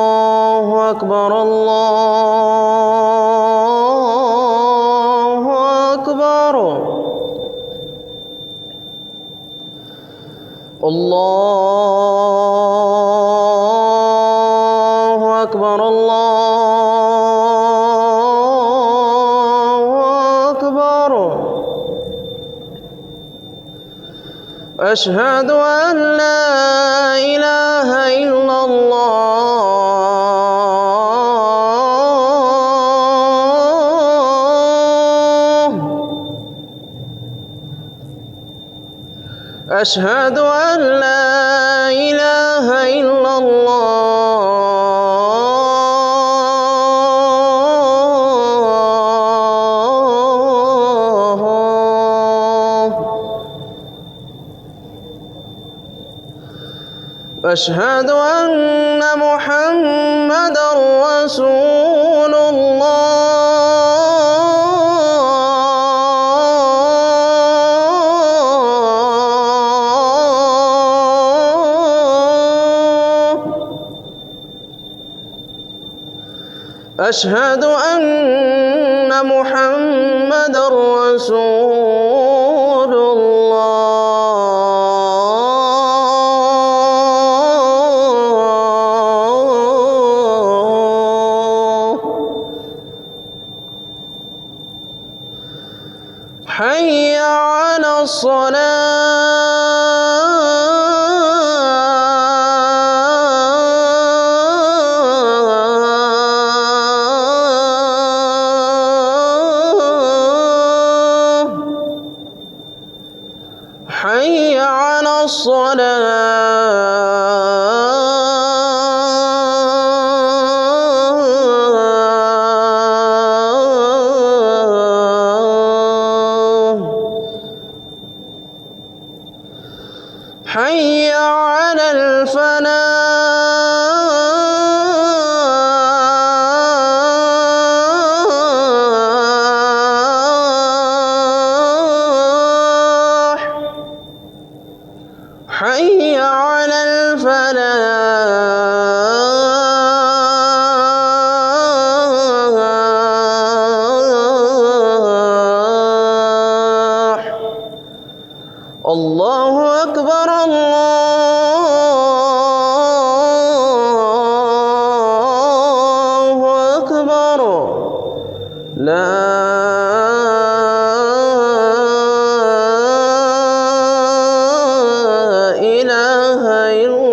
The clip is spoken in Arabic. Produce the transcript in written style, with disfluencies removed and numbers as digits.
الله أكبر الله أكبر الله أكبر الله أكبر أشهد أن لا إله إلا الله أشهد أن لا إله إلا الله أشهد أن محمدًا رسول الله أشهد أن محمدًا رسول الله حي على الصلاة حي على الصلاة حي على الفلاح حي على الفلاح الله أكبر الله أكبر لا إله إلا